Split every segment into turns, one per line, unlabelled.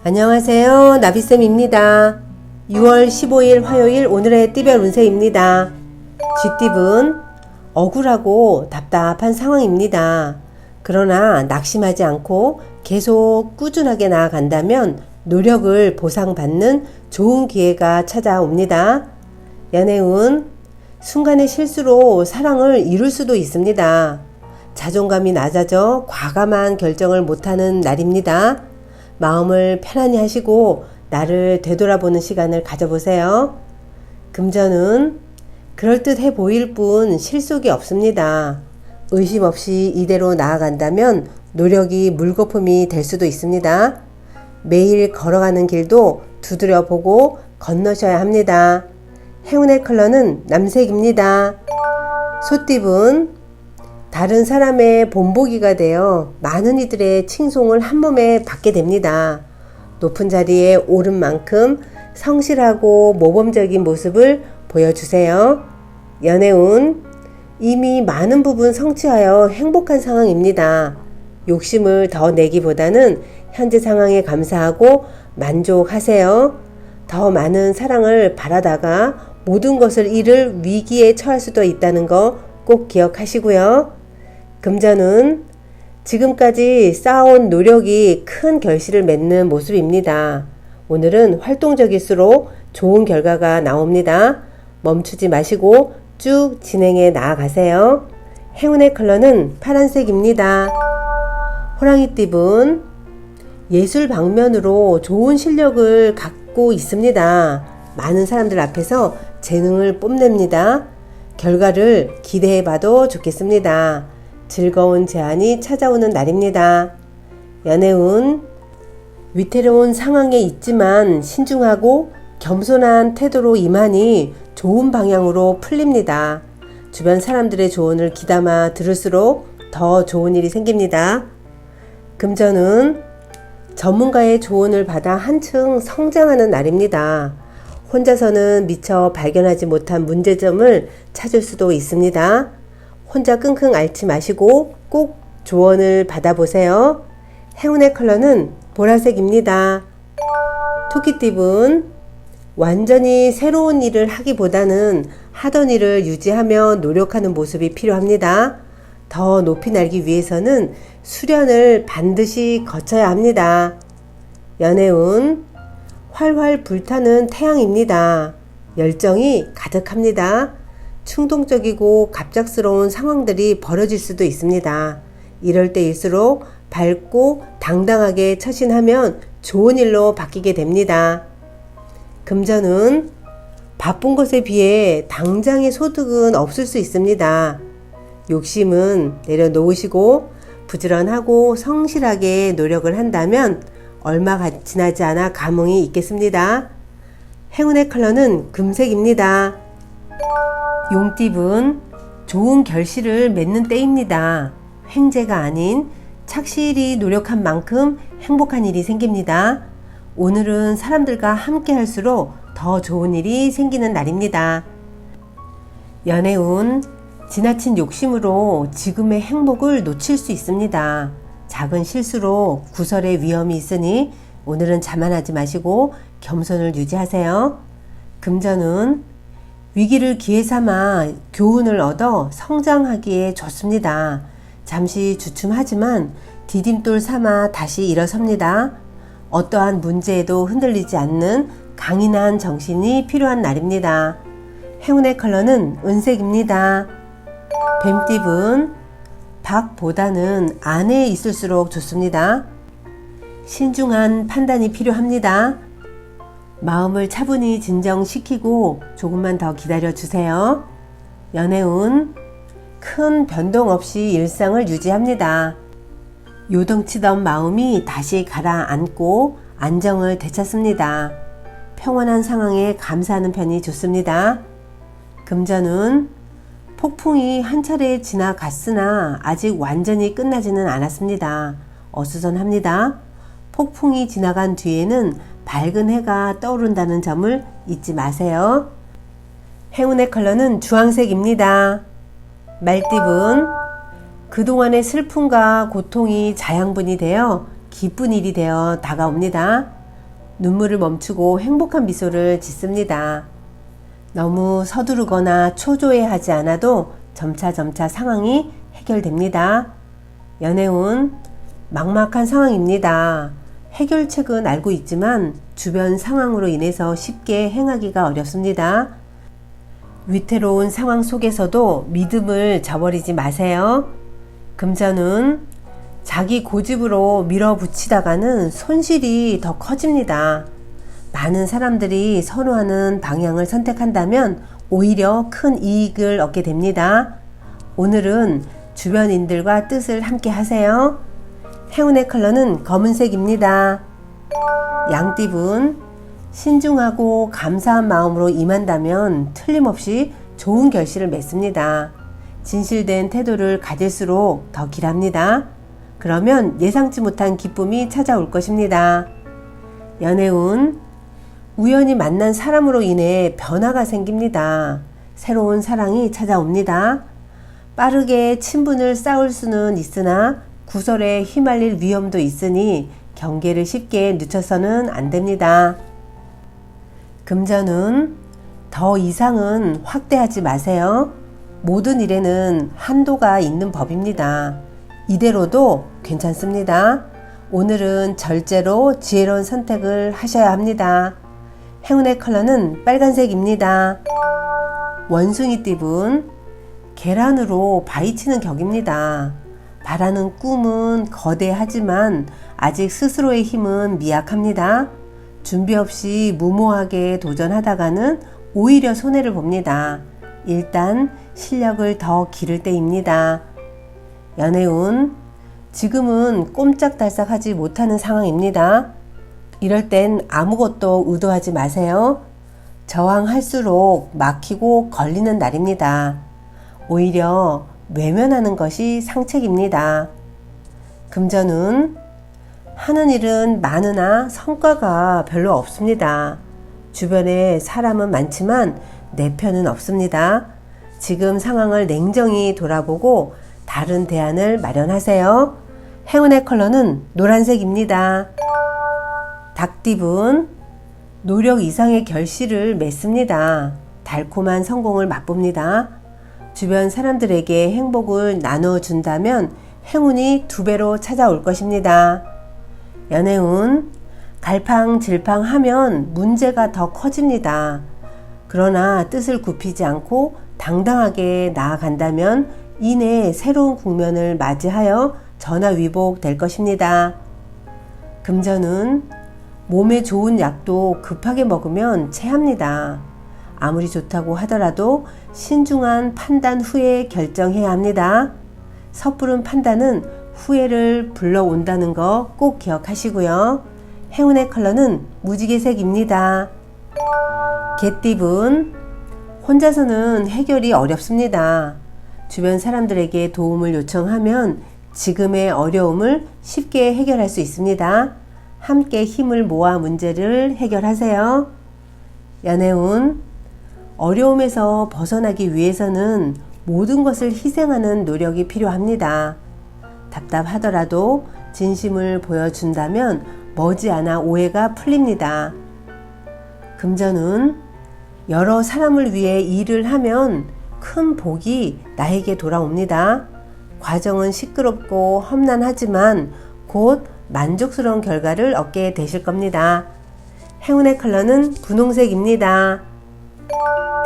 안녕하세요. 나비쌤입니다. 6월 15일 화요일 오늘의 띠별 운세입니다. 쥐띠분 억울하고 답답한 상황입니다. 그러나 낙심하지 않고 계속 꾸준하게 나아간다면 노력을 보상받는 좋은 기회가 찾아옵니다. 연애운 순간의 실수로 사랑을 이룰 수도 있습니다. 자존감이 낮아져 과감한 결정을 못하는 날입니다. 마음을 편안히 하시고 나를 되돌아보는 시간을 가져보세요. 금전은 그럴듯해 보일 뿐 실속이 없습니다. 의심 없이 이대로 나아간다면 노력이 물거품이 될 수도 있습니다. 매일 걸어가는 길도 두드려 보고 건너셔야 합니다. 행운의 컬러는 남색입니다. 소띠분 다른 사람의 본보기가 되어 많은 이들의 칭송을 한 몸에 받게 됩니다. 높은 자리에 오른 만큼 성실하고 모범적인 모습을 보여주세요. 연애운 이미 많은 부분 성취하여 행복한 상황입니다. 욕심을 더 내기보다는 현재 상황에 감사하고 만족하세요. 더 많은 사랑을 바라다가 모든 것을 잃을 위기에 처할 수도 있다는 거 꼭 기억하시고요. 금전은 지금까지 쌓아온 노력이 큰 결실을 맺는 모습입니다. 오늘은 활동적일수록 좋은 결과가 나옵니다. 멈추지 마시고 쭉 진행해 나아가세요. 행운의 컬러는 파란색입니다. 호랑이띠분 예술 방면으로 좋은 실력을 갖고 있습니다. 많은 사람들 앞에서 재능을 뽐냅니다. 결과를 기대해 봐도 좋겠습니다. 즐거운 제안이 찾아오는 날입니다. 연애운 위태로운 상황에 있지만 신중하고 겸손한 태도로 임하니 좋은 방향으로 풀립니다. 주변 사람들의 조언을 귀담아 들을수록 더 좋은 일이 생깁니다. 금전은 전문가의 조언을 받아 한층 성장하는 날입니다. 혼자서는 미처 발견하지 못한 문제점을 찾을 수도 있습니다. 혼자 끙끙 앓지 마시고 꼭 조언을 받아보세요. 행운의 컬러는 보라색입니다. 토끼띠분 완전히 새로운 일을 하기보다는 하던 일을 유지하며 노력하는 모습이 필요합니다. 더 높이 날기 위해서는 수련을 반드시 거쳐야 합니다. 연애운 활활 불타는 태양입니다. 열정이 가득합니다. 충동적이고 갑작스러운 상황들이 벌어질 수도 있습니다. 이럴 때일수록 밝고 당당하게 처신하면 좋은 일로 바뀌게 됩니다. 금전은 바쁜 것에 비해 당장의 소득은 없을 수 있습니다. 욕심은 내려놓으시고 부지런하고 성실하게 노력을 한다면 얼마 지나지 않아 감흥이 있겠습니다. 행운의 컬러는 금색입니다. 용띠분 좋은 결실을 맺는 때입니다. 횡재가 아닌 착실히 노력한 만큼 행복한 일이 생깁니다. 오늘은 사람들과 함께 할수록 더 좋은 일이 생기는 날입니다. 연애운 지나친 욕심으로 지금의 행복을 놓칠 수 있습니다. 작은 실수로 구설의 위험이 있으니 오늘은 자만하지 마시고 겸손을 유지하세요. 금전은 위기를 기회 삼아 교훈을 얻어 성장하기에 좋습니다. 잠시 주춤하지만 디딤돌 삼아 다시 일어섭니다. 어떠한 문제에도 흔들리지 않는 강인한 정신이 필요한 날입니다. 행운의 컬러는 은색입니다. 뱀띠분 밖보다는 안에 있을수록 좋습니다. 신중한 판단이 필요합니다. 마음을 차분히 진정시키고 조금만 더 기다려주세요. 연애운 큰 변동 없이 일상을 유지합니다. 요동치던 마음이 다시 가라앉고 안정을 되찾습니다. 평온한 상황에 감사하는 편이 좋습니다. 금전운 폭풍이 한 차례 지나갔으나 아직 완전히 끝나지는 않았습니다. 어수선합니다. 폭풍이 지나간 뒤에는 밝은 해가 떠오른다는 점을 잊지 마세요. 행운의 컬러는 주황색입니다. 말띠분 그동안의 슬픔과 고통이 자양분이 되어 기쁜 일이 되어 다가옵니다. 눈물을 멈추고 행복한 미소를 짓습니다. 너무 서두르거나 초조해하지 않아도 점차 상황이 해결됩니다. 연애운 막막한 상황입니다. 해결책은 알고 있지만 주변 상황으로 인해서 쉽게 행하기가 어렵습니다. 위태로운 상황 속에서도 믿음을 저버리지 마세요. 금전운 자기 고집으로 밀어붙이다가는 손실이 더 커집니다. 많은 사람들이 선호하는 방향을 선택한다면 오히려 큰 이익을 얻게 됩니다. 오늘은 주변인들과 뜻을 함께 하세요. 행운의 컬러는 검은색입니다. 양띠분 신중하고 감사한 마음으로 임한다면 틀림없이 좋은 결실을 맺습니다. 진실된 태도를 가질수록 더 길합니다. 그러면 예상치 못한 기쁨이 찾아올 것입니다. 연애운 우연히 만난 사람으로 인해 변화가 생깁니다. 새로운 사랑이 찾아옵니다. 빠르게 친분을 쌓을 수는 있으나 구설에 휘말릴 위험도 있으니 경계를 쉽게 늦춰서는 안 됩니다. 금전운 더 이상은 확대하지 마세요. 모든 일에는 한도가 있는 법입니다. 이대로도 괜찮습니다. 오늘은 절제로 지혜로운 선택을 하셔야 합니다. 행운의 컬러는 빨간색입니다. 원숭이띠분 계란으로 바위치는 격입니다. 바라는 꿈은 거대하지만 아직 스스로의 힘은 미약합니다. 준비 없이 무모하게 도전하다가는 오히려 손해를 봅니다. 일단 실력을 더 기를 때입니다. 연애운 지금은 꼼짝달싹 하지 못하는 상황입니다. 이럴 땐 아무것도 의도하지 마세요. 저항할수록 막히고 걸리는 날입니다. 오히려 외면하는 것이 상책입니다. 금전운 하는 일은 많으나 성과가 별로 없습니다. 주변에 사람은 많지만 내 편은 없습니다. 지금 상황을 냉정히 돌아보고 다른 대안을 마련하세요. 행운의 컬러는 노란색입니다. 닭띠분 노력 이상의 결실을 맺습니다. 달콤한 성공을 맛봅니다. 주변 사람들에게 행복을 나눠준다면 행운이 2배로 찾아올 것입니다. 연애운 갈팡질팡하면 문제가 더 커집니다. 그러나 뜻을 굽히지 않고 당당하게 나아간다면 이내 새로운 국면을 맞이하여 전화위복 될 것입니다. 금전운 몸에 좋은 약도 급하게 먹으면 체합니다. 아무리 좋다고 하더라도 신중한 판단 후에 결정해야 합니다. 섣부른 판단은 후회를 불러온다는 거 꼭 기억하시고요. 행운의 컬러는 무지개색입니다. 개띠분 혼자서는 해결이 어렵습니다. 주변 사람들에게 도움을 요청하면 지금의 어려움을 쉽게 해결할 수 있습니다. 함께 힘을 모아 문제를 해결하세요. 연애운 어려움에서 벗어나기 위해서는 모든 것을 희생하는 노력이 필요합니다. 답답하더라도 진심을 보여준다면 머지않아 오해가 풀립니다. 금전운 여러 사람을 위해 일을 하면 큰 복이 나에게 돌아옵니다. 과정은 시끄럽고 험난하지만 곧 만족스러운 결과를 얻게 되실 겁니다. 행운의 컬러는 분홍색입니다.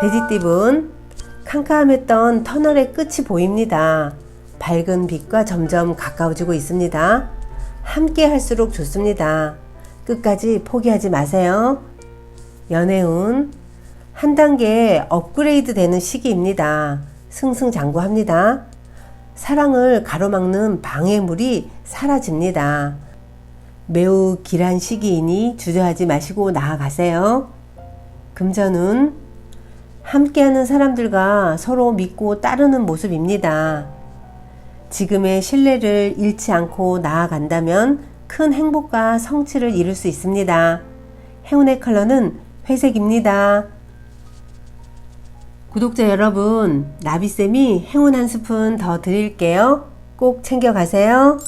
돼지띠분 캄캄했던 터널의 끝이 보입니다. 밝은 빛과 점점 가까워지고 있습니다. 함께 할수록 좋습니다. 끝까지 포기하지 마세요. 연애운 한 단계 업그레이드 되는 시기입니다. 승승장구합니다. 사랑을 가로막는 방해물이 사라집니다. 매우 길한 시기이니 주저하지 마시고 나아가세요. 금전운 함께하는 사람들과 서로 믿고 따르는 모습입니다. 지금의 신뢰를 잃지 않고 나아간다면 큰 행복과 성취를 이룰 수 있습니다. 행운의 컬러는 회색입니다. 구독자 여러분, 나비쌤이 행운 한 스푼 더 드릴게요. 꼭 챙겨가세요.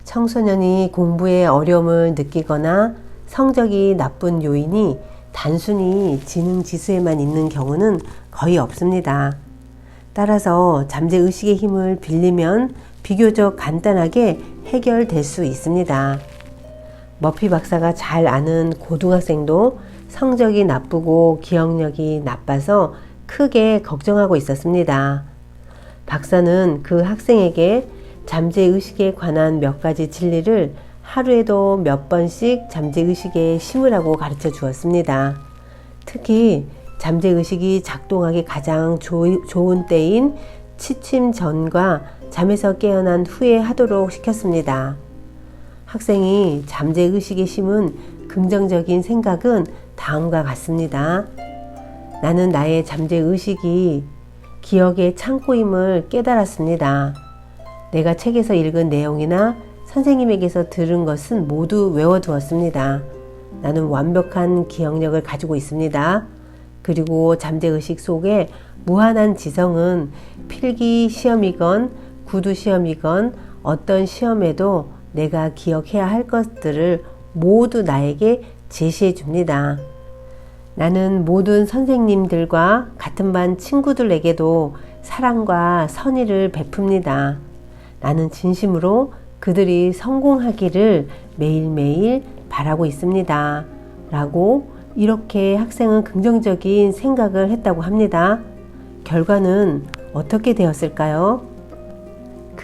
청소년이 공부에 어려움을 느끼거나 성적이 나쁜 요인이 단순히 지능 지수에만 있는 경우는 거의 없습니다. 따라서 잠재의식의 힘을 빌리면 비교적 간단하게 해결될 수 있습니다. 머피 박사가 잘 아는 고등학생도 성적이 나쁘고 기억력이 나빠서 크게 걱정하고 있었습니다. 박사는 그 학생에게 잠재의식에 관한 몇 가지 진리를 하루에도 몇 번씩 잠재의식에 심으라고 가르쳐 주었습니다. 특히 잠재의식이 작동하기 가장 좋은 때인 취침 전과 잠에서 깨어난 후에 하도록 시켰습니다. 학생이 잠재의식에 심은 긍정적인 생각은 다음과 같습니다. 나는 나의 잠재의식이 기억의 창고임을 깨달았습니다. 내가 책에서 읽은 내용이나 선생님에게서 들은 것은 모두 외워두었습니다. 나는 완벽한 기억력을 가지고 있습니다. 그리고 잠재의식 속에 무한한 지성은 필기 시험이건 구두 시험이건 어떤 시험에도 내가 기억해야 할 것들을 모두 나에게 제시해 줍니다. 나는 모든 선생님들과 같은 반 친구들에게도 사랑과 선의를 베풉니다. 나는 진심으로 그들이 성공하기를 매일매일 바라고 있습니다. 라고 이렇게 학생은 긍정적인 생각을 했다고 합니다. 결과는 어떻게 되었을까요?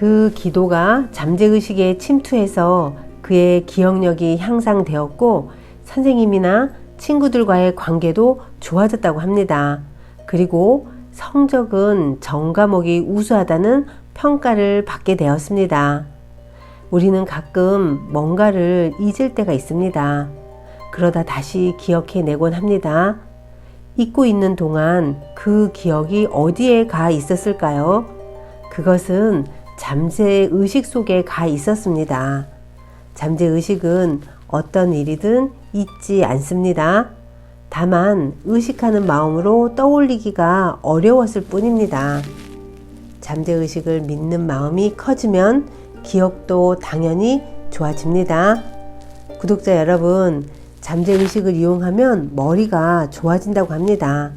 그 기도가 잠재의식에 침투해서 그의 기억력이 향상되었고 선생님이나 친구들과의 관계도 좋아졌다고 합니다. 그리고 성적은 전 과목이 우수하다는 평가를 받게 되었습니다. 우리는 가끔 뭔가를 잊을 때가 있습니다. 그러다 다시 기억해내곤 합니다. 잊고 있는 동안 그 기억이 어디에 가 있었을까요? 그것은 잠재의식 속에 가 있었습니다. 잠재의식은 어떤 일이든 잊지 않습니다. 다만 의식하는 마음으로 떠올리기가 어려웠을 뿐입니다. 잠재의식을 믿는 마음이 커지면 기억도 당연히 좋아집니다. 구독자 여러분, 잠재의식을 이용하면 머리가 좋아진다고 합니다.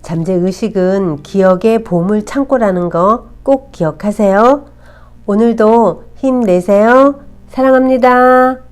잠재의식은 기억의 보물 창고라는 거 꼭 기억하세요. 오늘도 힘내세요. 사랑합니다.